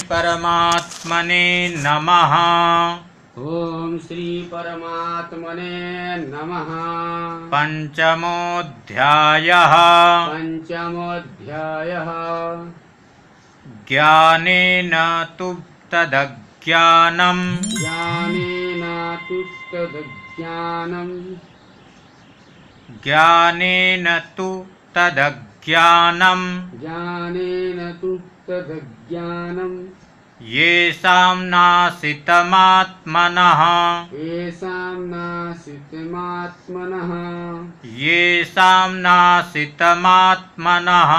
परमात्मने नमः। ओम श्री परमात्मने नमः। पंचमोऽध्यायः। पंचमोऽध्यायः। ज्ञानेन तु तदज्ञानम् ज्ञानेन तु तदज्ञानम् ज्ञानेन तु तदज्ञानम् ज्ञानेन तु तदज्ञानम् येषां नाशितमात्मनः येषां नाशितमात्मनः येषां नाशितमात्मनः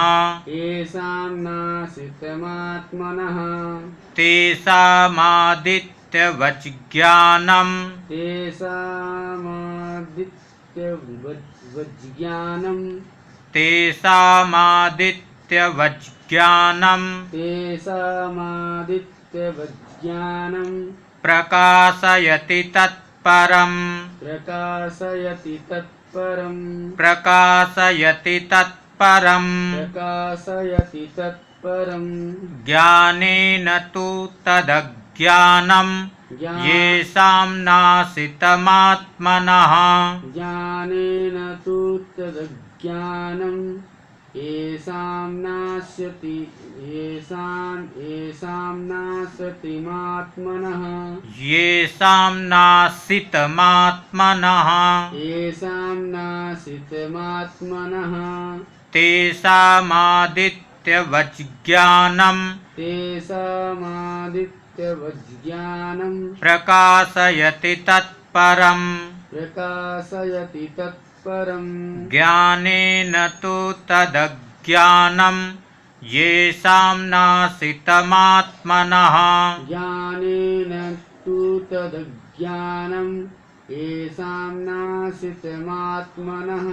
येषां नाशितमात्मनः तेषामादित्यवज्ञानम् तेषामादित्यवज्ञानम् तेषामादित्यवज्ञानम् तेषामादित्यवज्ञानम् प्रकाशयति तत्परम् प्रकाशयति तत्परम् प्रकाशयति तत्परम् प्रकाशयति तत्परम् ज्ञानेन तु तदज्ञानम् येषां नाशितमात्मनः ज्ञानेन तु तदज्ञानम् येषां नाशितमात्मनः येषां नाशितमात्मनः येषां नाशितमात्मनः तेषामादित्यवज्ञानम् तेषामादित्यवज्ञानम् प्रकाशयति तत्परम् प्रकाशयति तत्परम् ज्ञानेन तु तदज्ञानम् येषां नाशितमात्मनः ज्ञानेन तु तदज्ञानम् येषां नाशितमात्मनः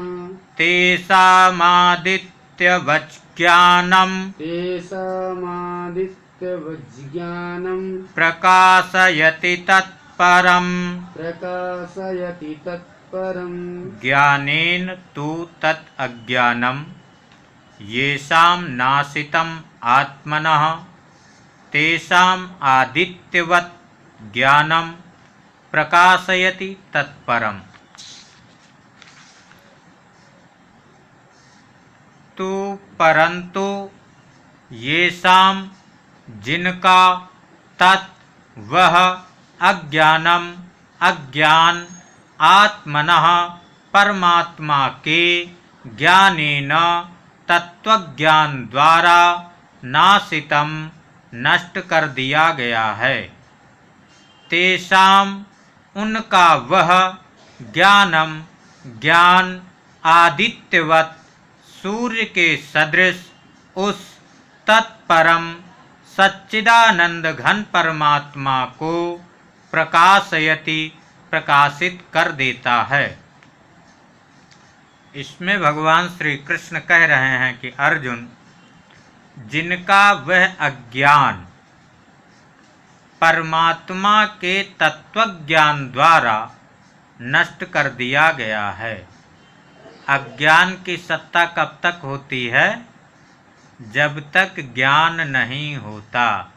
तेषामादित्यवज्ञानम् तेषामादित्यवज्ञानम् प्रकाशयति तत्परम् प्रकाशयति तत्परम् ज्ञानेन तु तत् अज्ञानम् येषां नाशितम् आत्मनः तेषाम् आदित्यवत् ज्ञानम् प्रकाशयति तत्परम्। तु परन्तु येषां जिनका तत् वह अज्ञानम् अज्ञान आत्मनः परमात्मा के ज्ञानेन तत्वज्ञान द्वारा नाशितम नष्ट कर दिया गया है, तेषाम उनका वह ज्ञानम ज्ञान आदित्यवत सूर्य के सदृश उस तत्परम सच्चिदानंद घन परमात्मा को प्रकाशयति प्रकाशित कर देता है। इसमें भगवान श्री कृष्ण कह रहे हैं कि अर्जुन, जिनका वह अज्ञान परमात्मा के तत्वज्ञान द्वारा नष्ट कर दिया गया है। अज्ञान की सत्ता कब तक होती है? जब तक ज्ञान नहीं होता।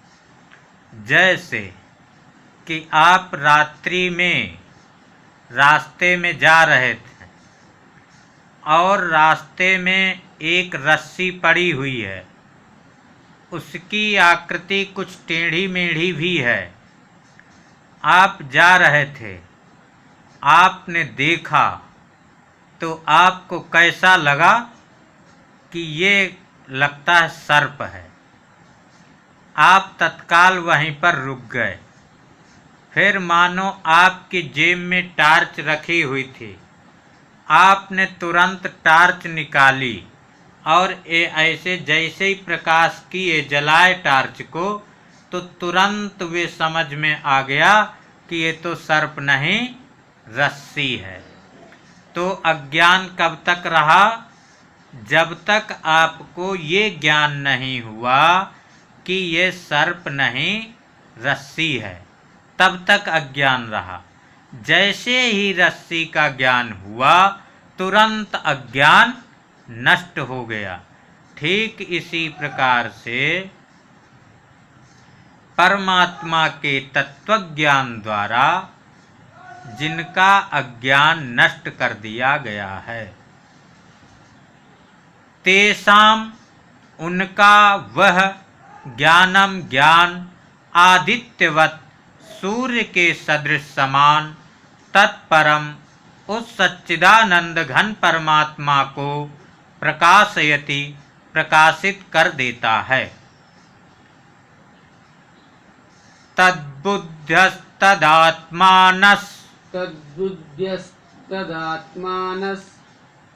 जैसे कि आप रात्रि में रास्ते में जा रहे थे और रास्ते में एक रस्सी पड़ी हुई है, उसकी आकृति कुछ टेढ़ी मेढ़ी भी है। आप जा रहे थे, आपने देखा तो आपको कैसा लगा कि ये लगता है सर्प है। आप तत्काल वहीं पर रुक गए। फिर मानो आपकी जेब में टार्च रखी हुई थी, आपने तुरंत टार्च निकाली और ऐसे जैसे ही प्रकाश किए जलाए टार्च को, तो तुरंत वे समझ में आ गया कि ये तो सर्प नहीं रस्सी है। तो अज्ञान कब तक रहा? जब तक आपको ये ज्ञान नहीं हुआ कि ये सर्प नहीं रस्सी है, तब तक अज्ञान रहा। जैसे ही रस्सी का ज्ञान हुआ, तुरंत अज्ञान नष्ट हो गया। ठीक इसी प्रकार से परमात्मा के तत्वज्ञान द्वारा जिनका अज्ञान नष्ट कर दिया गया है, तेषाम उनका वह ज्ञानम ज्ञान आदित्यवत सूर्य के सदृश समान तत्परम उस सच्चिदानंद घन परमात्मा को प्रकाशयति प्रकाशित कर देता है। तद्बुद्ध्यस्तदात्मानस् तद्बुद्ध्यस्तदात्मानस्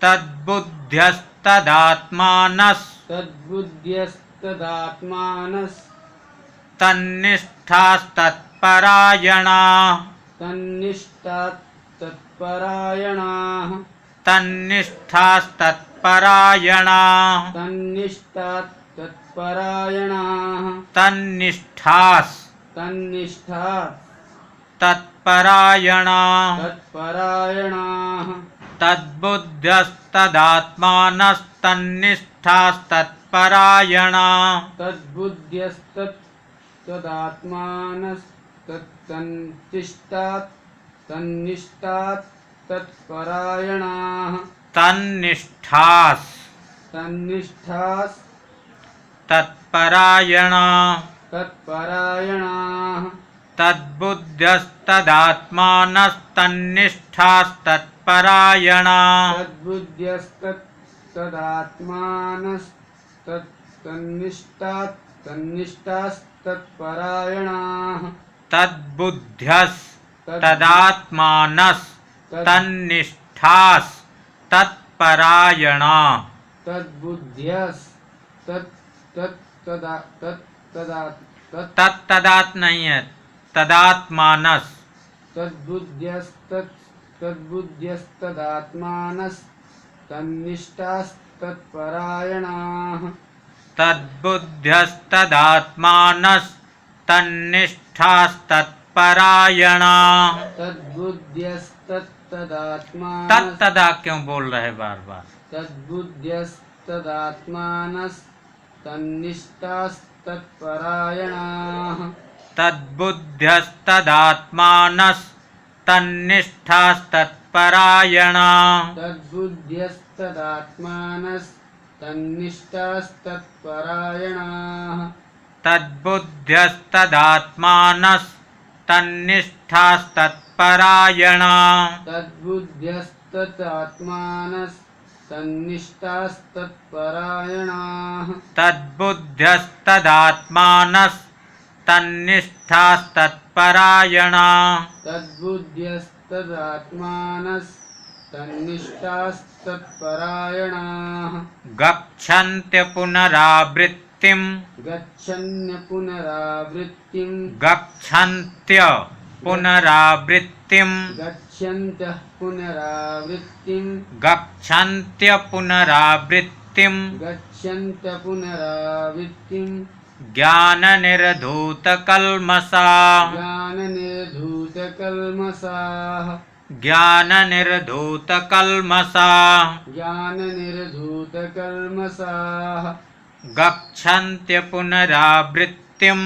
तद्बुद्ध्यस्तदात्मानस् तद्बुद्ध्यस्तदात्मानस् तन्निष्ठास्तत्परायणाः तन्निष्ठास्तत्परायणाः तन्निष्ठास्तत्परायणाः तन्निष्ठास्तत्परायणाः तन्निष्ठास् तन्निष्ठाः तत्परायणाः तत्परायणाः तद्बुद्ध्यस्तदात्मानस्तन्निष्ठास्तत्परायणाः तद्बुद्ध्यस्तदात्मानस्तन्निष्ठात् तन्निष्ठात् तत्परायणाः तन्निष्ठास् तन्निष्ठास् तत्परायणाः तत्परायणाः तद्बुद्ध्यस्तदात्मानस्तन्निष्ठास्तत्परायणाः तद्बुद्ध्यस्तदात्मानस्तन्निष्ठात् तन्निष्ठास्तत्परायणाः तद्बुद्ध्यस्तदात्मानस्तन्निष्ठास् तत्परायणाः तत्तदात् नहीं है, तदात्मानस तद्बुद्ध्यस्तदात्मानस्तन्निष्ठास्तत्परायणाः तद्बुद्ध्यस्तदात्मानस्तन्निष्ठास्तत्परायणाः तत्तदा क्यों बोल रहे बार बार? तद्बुद्ध्यस्तदात्मानस्तन्निष्ठास्तत्परायणाः तद्बुद्ध्यस्तदात्मानस्तन्निष्ठास्तत्परायणाः तद्बुद्ध्यस्तदात्मानस्तन्निष्ठास्तत्परायणाः तद्बुद्ध्यस्तदात्मानस्तन्निष्ठास्तत्परायणाः तद्बुद्ध्यस्तदात्मानस्तन्निष्ठास्तत्परायणाः तद्बुद्ध्यस्तदात्मानस्तन्निष्ठास्तत्परायणाः तद्बुद्ध्यस्तदात्मानस्तन्निष्ठास्तत्परायणाः गच्छन्त्य पुनरावृत्तिं गच्छन्त्य पुनरावृत्तिं गच्छन्त्य पुनरावृत्तिं गच्छन्त्यः पुनरावृत्तिं गच्छन्त्य पुनरावृत्तिं गच्छन्त्य पुनरावृत्तिं ज्ञाननिर्धूतकल्मषाः ज्ञाननिर्धूतकल्मषाः ज्ञाननिर्धूतकल्मषाः ज्ञाननिर्धूतकल्मषाः गच्छन्त्य पुनरावृत्तिं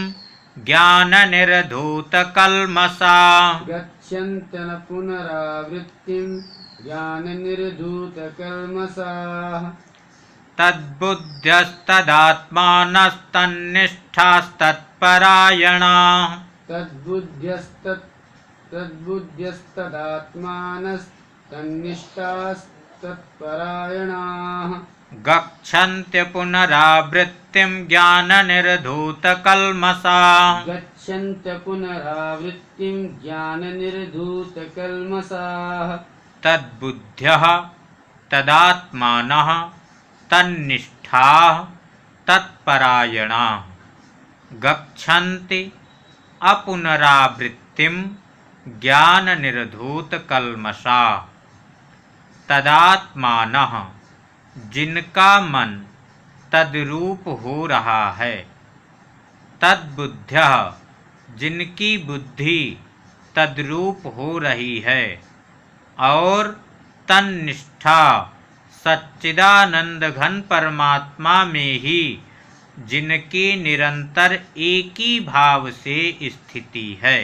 ज्ञाननिर्धूतकल्मषाः गच्छन्त्यः पुनरावृत्तिं ज्ञाननिर्धूतकल्मषाः तद्बुद्ध्यस्तदात्मानस्तन्निष्ठास्तत्परायणाः तद्बुद्ध्यस्तदात्मानस्तन्निष्ठास्तत्परायणाः गच्छन्त्य पुनरावृत्तिं ज्ञाननिर्धूतकल्मषाः गच्छन्त्य पुनरावृत्तिं ज्ञाननिर्धूतकल्मषाः तद्बुद्ध्यः तदात्मानः तन्निष्ठाः तत्परायणाः गच्छन्ति अपुनरावृत्तिं ज्ञाननिर्धूतकल्मषाः तदात्मानः जिनका मन तद्रूप हो रहा है, तद्बुद्ध्यः जिनकी बुद्धि तद्रूप हो रही है, और तन्निष्ठा सच्चिदानंद घन परमात्मा में ही जिनकी निरंतर एक ही भाव से स्थिति है।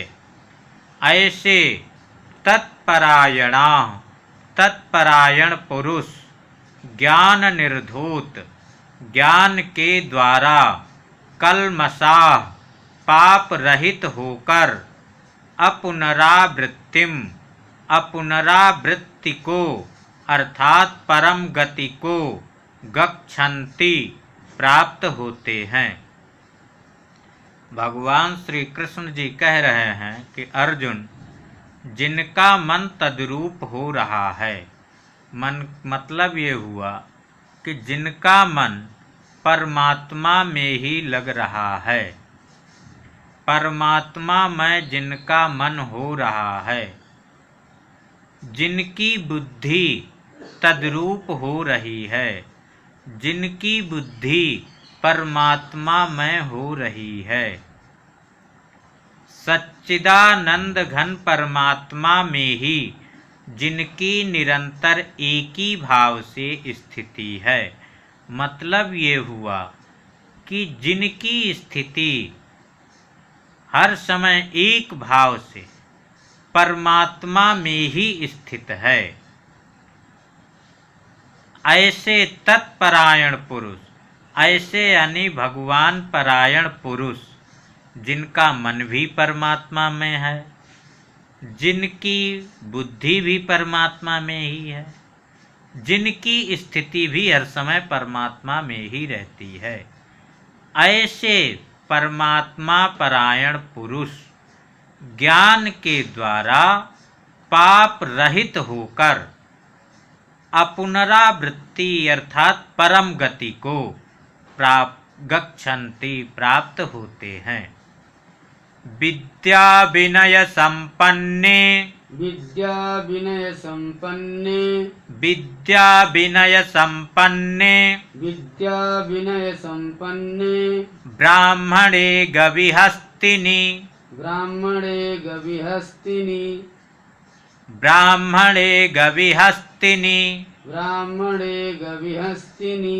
ऐसे तत्परायण पुरुष ज्ञान निर्धूत, ज्ञान के द्वारा कल्मषाह पाप रहित होकर अपुनरावृत्ति को अर्थात परम गति को गच्छन्ति प्राप्त होते हैं। भगवान श्री कृष्ण जी कह रहे हैं कि अर्जुन, जिनका मन तद्रूप हो रहा है, मन मतलब ये हुआ कि जिनका मन परमात्मा में ही लग रहा है, परमात्मा में जिनका मन हो रहा है, जिनकी बुद्धि तद्रूप हो रही है, जिनकी बुद्धि परमात्मा में हो रही है, सच्चिदानंद घन परमात्मा में ही जिनकी निरंतर एक ही भाव से स्थिति है। मतलब ये हुआ कि जिनकी स्थिति हर समय एक भाव से परमात्मा में ही स्थित है, ऐसे तत्परायण पुरुष, ऐसे यानी भगवान परायण पुरुष, जिनका मन भी परमात्मा में है, जिनकी बुद्धि भी परमात्मा में ही है, जिनकी स्थिति भी हर समय परमात्मा में ही रहती है, ऐसे परमात्मा परायण पुरुष ज्ञान के द्वारा पाप रहित होकर अपुनरावृत्ति अर्थात परम गति को गच्छन्ति प्राप्त होते हैं। विद्या विनय संपन्ने, विद्या विनय संपन्ने, विद्या विनय संपन्ने, विद्या विनय संपन्ने, ब्राह्मणे गविहस्तिनि, ब्राह्मणे गविहस्तिनि, ब्राह्मणे गविहस्तिनि, ब्राह्मणे गविहस्तिनि,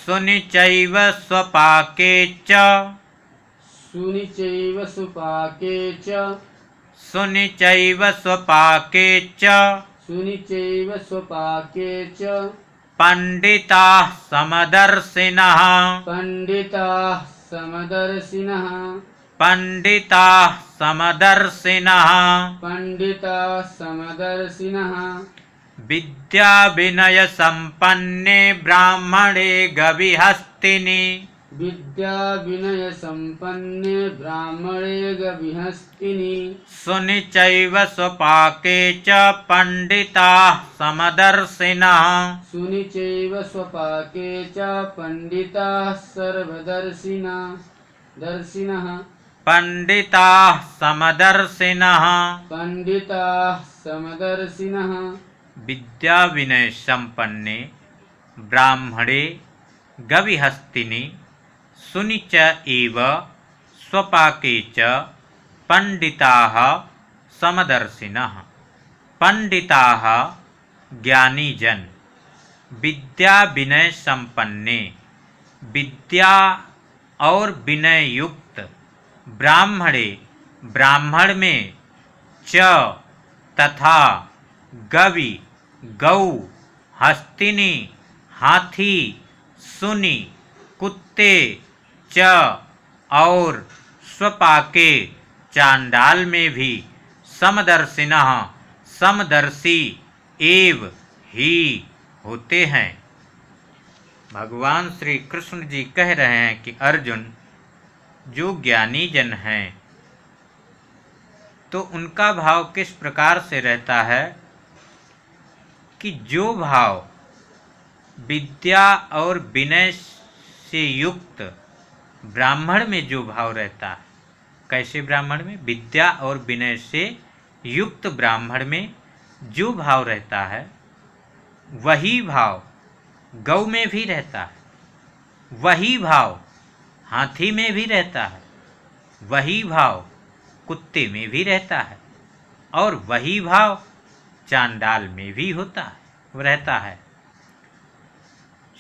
सुनिचैव स्वपाके च, सुनिचैव सुपाके च, सुनिचैव स्वपाके च, सुनिचैव स्वपाके च, पंडिताः समदर्शिनः, पंडिताः समदर्शिनः, पंडिताः समदर्शिनः, पंडिताः समदर्शिनः, विद्या विनय संपन्ने ब्राह्मणे गविहस्तिनि, विद्या विनय संपन्ने ब्राह्मणे गविहस्तिनि, सुनिचैव स्वपाके च पंडिताः समदर्शिनः, सुनिचैव स्वपाके च पंडिताः सर्वदर्शिनः, पंडिताः समदर्शिनः, पंडिताः समदर्शिनः, विद्या विनय संपन्ने ब्राह्मणे गविहस्तिनि, सुनि च एव स्वपाके च पंडिताः समदर्शिनः। पंडिताः ज्ञानी जन, विद्या विनय संपन्ने, विद्या और विनय युक्त, ब्राह्मणे ब्राह्मण में, च तथा, गवि गौ, हस्तिनि हाथी, सुनि कुत्ते, च और स्वपाके चांडाल में भी, समदर्शिनः समदर्शी एव ही होते हैं। भगवान श्री कृष्ण जी कह रहे हैं कि अर्जुन, जो ज्ञानी जन हैं तो उनका भाव किस प्रकार से रहता है कि जो भाव विद्या और विनय से युक्त ब्राह्मण में जो भाव रहता है, कैसे ब्राह्मण में, विद्या और विनय से युक्त ब्राह्मण में जो भाव रहता है, वही भाव गौ में भी रहता है, वही भाव हाथी में भी रहता है, वही भाव कुत्ते में भी रहता है, और वही भाव चांडाल में भी होता है, रहता है।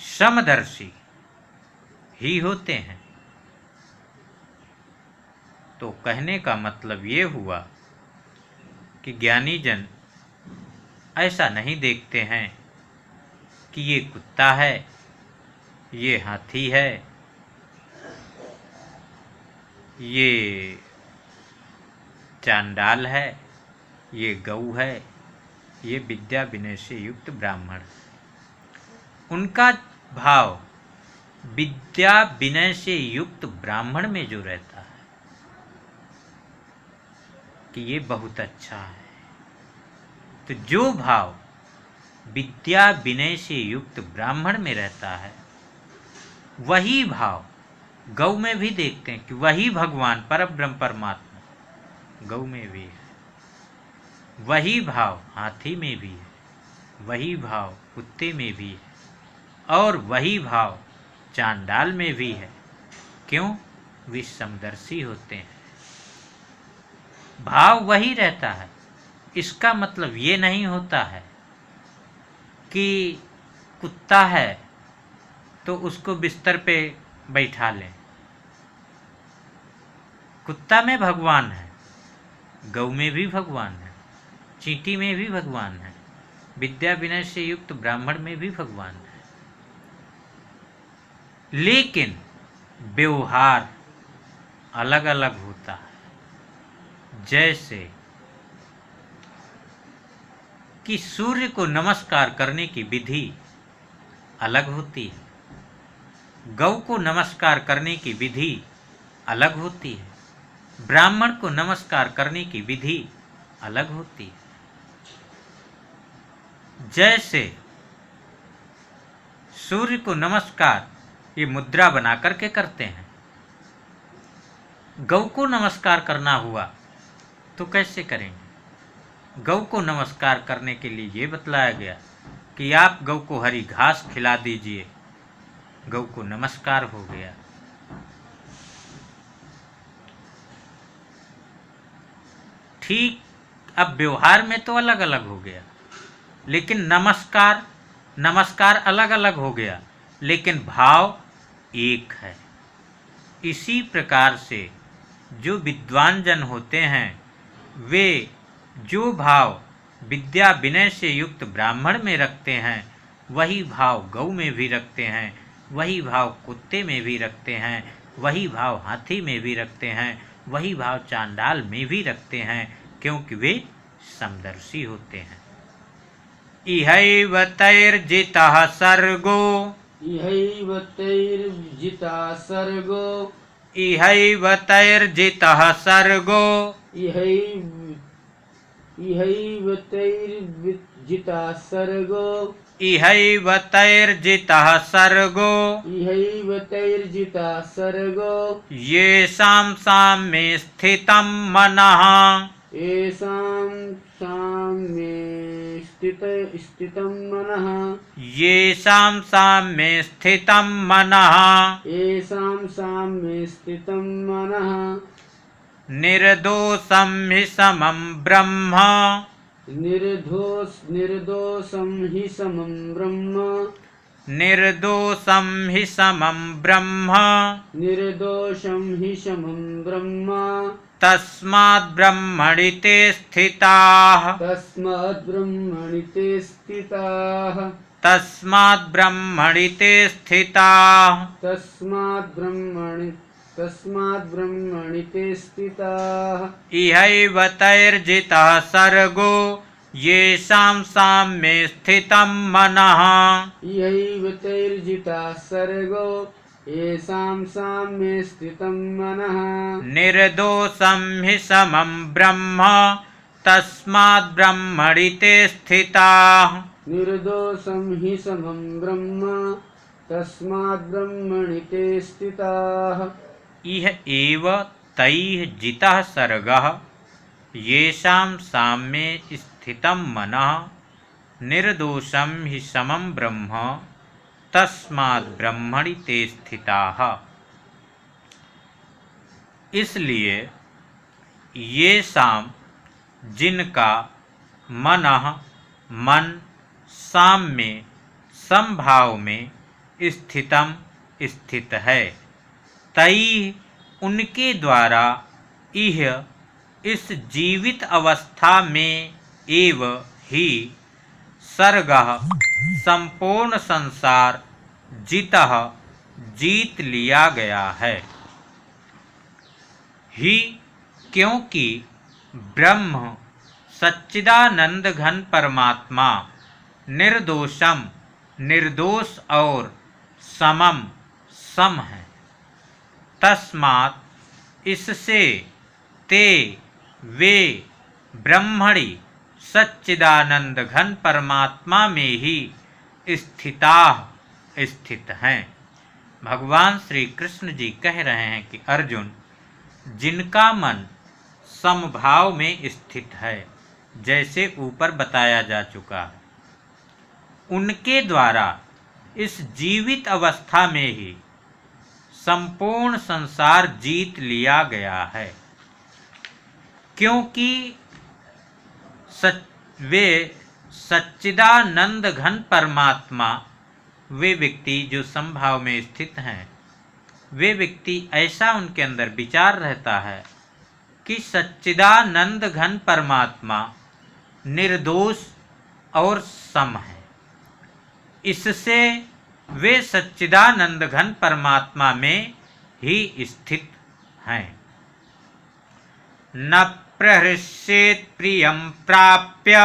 समदर्शी ही होते हैं। तो कहने का मतलब ये हुआ कि ज्ञानी जन ऐसा नहीं देखते हैं कि ये कुत्ता है, ये हाथी है, ये चांडाल है, ये गऊ है, ये विद्या विनय से युक्त ब्राह्मण। उनका भाव विद्या विनय से युक्त ब्राह्मण में जो रहता है कि ये बहुत अच्छा है, तो जो भाव विद्या विनय से युक्त ब्राह्मण में रहता है वही भाव गौ में भी देखते हैं कि वही भगवान परब्रह्म परमात्मा गौ में भी है, वही भाव हाथी में भी है, वही भाव कुत्ते में भी है और वही भाव चांडाल में भी है। क्यों? वे समदर्शी होते हैं, भाव वही रहता है। इसका मतलब ये नहीं होता है कि कुत्ता है तो उसको बिस्तर पे बैठा लें। कुत्ता में भगवान है, गौ में भी भगवान है, चींटी में भी भगवान है, विद्या विनय से युक्त ब्राह्मण में भी भगवान है। लेकिन व्यवहार अलग अलग होता है। जैसे कि सूर्य को नमस्कार करने की विधि अलग होती है, गौ को नमस्कार करने की विधि अलग होती है, ब्राह्मण को नमस्कार करने की विधि अलग होती है। जैसे सूर्य को नमस्कार ये मुद्रा बना करके करते हैं, गौ को नमस्कार करना हुआ तो कैसे करेंगे? गौ को नमस्कार करने के लिए ये बतलाया गया कि आप गौ को हरी घास खिला दीजिए, गौ को नमस्कार हो गया। ठीक, अब व्यवहार में तो अलग अलग हो गया, लेकिन नमस्कार अलग अलग हो गया, लेकिन भाव एक है। इसी प्रकार से जो विद्वान जन होते हैं वे जो भाव विद्या विनय से युक्त ब्राह्मण में रखते हैं वही भाव गौ में भी रखते हैं, वही भाव कुत्ते में भी रखते हैं, वही भाव हाथी में भी रखते हैं, वही भाव चांडाल में भी रखते हैं, क्योंकि वे समदर्शी होते हैं। इहैव तैर्जितः सर्गो, इहैव तैर्जितः सर्गो, इहैव तैर्जितः सर्गो, इहैव तैर्जितः सर्गो, इहैव तैर्जितः सर्गो, इहैव तैर्जितः सर्गो, येषां साम्ये स्थितं मनः, येषां साम्ये स्थितं मनः, येषां साम्ये स्थितं मनः, येषां साम्ये स्थितं मनः, निर्दोषं हि समं ब्रह्म, निर्दोषं हि समं ब्रह्म, निर्दोषं हि समं ब्रह्म, निर्दोषं हि समं ब्रह्म, तस्माद् ब्रह्मणि ते स्थिताः, तस्माद् ब्रह्मणि ते स्थिताः, तस्माद् ब्रह्मणि ते स्थिताः, तस्माद् ब्रह्मणि ते स्थिताः। इहैव तैर्जितः सर्गो, येषां साम्ये स्थितं मनः, इहैव तैर्जितः सर्गो, येषां साम्ये स्थितं मनः, निर्दोषं हि समं ब्रह्म, तस्माद् ब्रह्मणि ते स्थिताः, निर्दोषं हि समं ब्रह्म, तस्माद् ब्रह्मणि ते स्थिताः। इह एव तैः जितः सर्गः, येषां साम्ये स्थितं मनः, निर्दोषं हि समं ब्रह्म, तस्माद् ब्रह्मणि ते स्थिताः। इसलिए ये शाम जिनका मन साम्य समभाव में स्थित है, तई उनके द्वारा यह इस जीवित अवस्था में एव ही सर्गः संपूर्ण संसार जितः जीत लिया गया है। ही क्योंकि ब्रह्म सच्चिदानंद घन परमात्मा निर्दोषम निर्दोष और समम सम है। तस्मात् इससे ते वे ब्रह्मणि सच्चिदानंद घन परमात्मा में ही स्थित हैं। भगवान श्री कृष्ण जी कह रहे हैं कि अर्जुन, जिनका मन समभाव में स्थित है, जैसे ऊपर बताया जा चुका है, उनके द्वारा इस जीवित अवस्था में ही संपूर्ण संसार जीत लिया गया है। क्योंकि वे सच्चिदानंद घन परमात्मा, वे व्यक्ति जो समभाव में स्थित हैं, वे व्यक्ति ऐसा उनके अंदर विचार रहता है कि सच्चिदानंद घन परमात्मा निर्दोष और सम है। इससे वे सच्चिदानंद घन परमात्मा में ही स्थित हैं। न प्रहृष्येत् प्रियं प्राप्य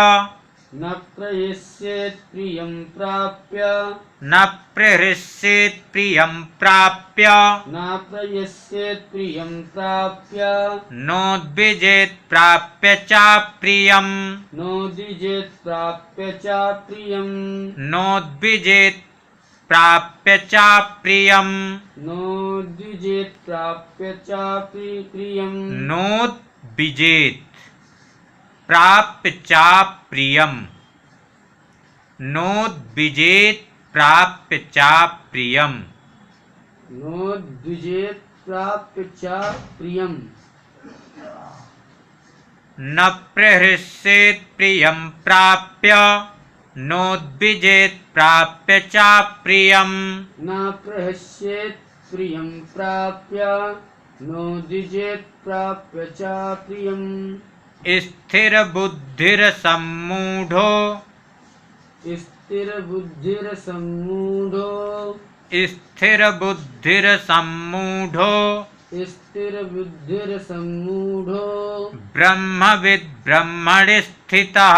न प्रयस्येत् प्रियं प्राप्य न प्रहृष्येत् प्रियं प्राप्य न प्रयस्येत् प्रियं प्राप्य नोद्विजेत् प्राप्य च प्रियं नोद्विजेत् प्राप्य च प्रियं नोद्विजेत् प्राप्य च प्रियं नोद्विजेत् प्राप्य च प्रियं नोद्विजेत् प्राप्य च प्रियं नोद्विजेत् प्राप्य च प्रियं नोद्विजेत् प्राप्य च प्रियं न प्रहृष्येत् प्रियं प्राप्य नोद्विजेत् प्राप्य च प्रियं न प्रहस्येत् प्रियं प्राप्य नोद्विजेत् प्राप्य च प्रियं स्थिरबुद्धिर्सम्मूढो स्थिरबुद्धिर्सम्मूढो स्थिरबुद्धिर्सम्मूढो स्थिरबुद्धिर्सम्मूढो ब्रह्मविद् ब्रह्मणि स्थितः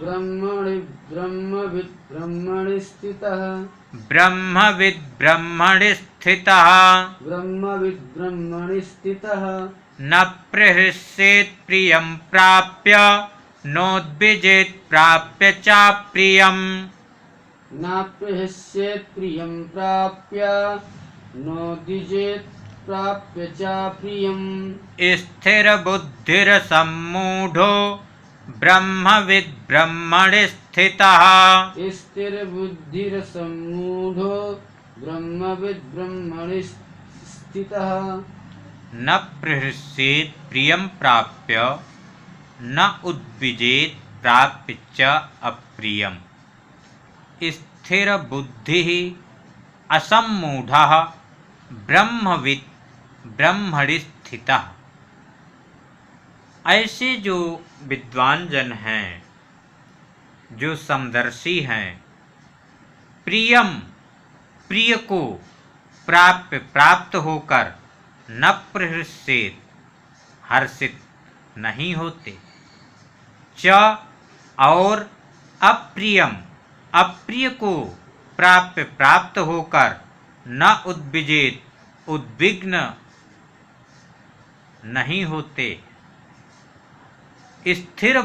ब्रह्मविद् ब्रह्मणि स्थितः ब्रह्मविद् ब्रह्मणि स्थितः ब्रह्मविद् ब्रह्मणि स्थितः न प्रहृष्येत् प्रियं प्राप्य नोद्विजेत् प्राप्य च प्रियं न प्रहस्येत् प्रियं प्राप्य नोद्विजेत् प्राप्य च प्रियं स्थिरबुद्धिर्सम्मूढो ब्रह्मविद् ब्रह्मणि स्थितः स्थिरबुद्धिर्सम्मूढो ब्रह्मविद् ब्रह्मणि स्थितः न प्रहृष्येत् प्रियं प्राप्य न उद्विजेत् प्राप्य च अप्रियम् स्थिरबुद्धिः असम्मूढः ब्रह्मविद् ब्रह्मणि स्थितः। ऐसे जो विद्वान जन हैं, जो समदर्शी हैं, प्रियम प्रिय को प्राप्त होकर न प्रहृष्येत् हर्षित नहीं होते, च और अप्रियम अप्रिय को प्राप्त होकर न उद्विजेत उद्विग्न नहीं होते। स्थिर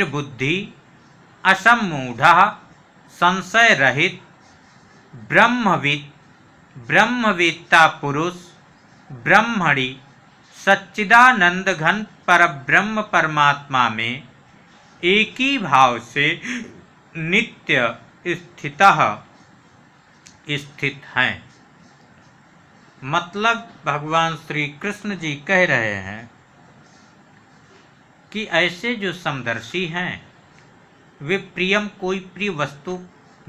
बुद्धि असम्मूढ़ः संशय रहित ब्रह्मवेत्ता पुरुष ब्रह्मणि सच्चिदानंद घन परब्रह्म परमात्मा में एक ही भाव से नित्य स्थित हैं। मतलब भगवान श्री कृष्ण जी कह रहे हैं कि ऐसे जो समदर्शी हैं, वे प्रियम कोई प्रिय वस्तु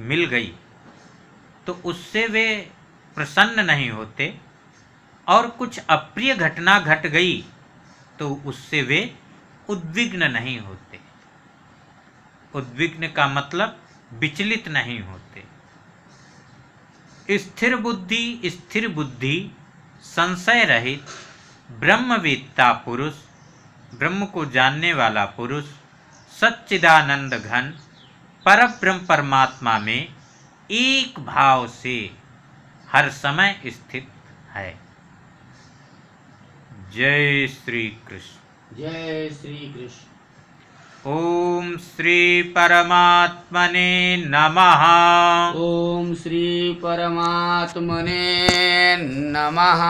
मिल गई तो उससे वे प्रसन्न नहीं होते, और कुछ अप्रिय घटना घट गई तो उससे वे उद्विग्न नहीं होते। उद्विग्न का मतलब विचलित नहीं होते। स्थिर बुद्धि संशय रहित ब्रह्मवेत्ता पुरुष, ब्रह्म को जानने वाला पुरुष सच्चिदानंद घन परब्रह्म परमात्मा में एक भाव से हर समय स्थित है। जय श्री कृष्ण। जय श्री कृष्ण। ओम श्री परमात्मने नमः। ओम श्री परमात्मने नमः।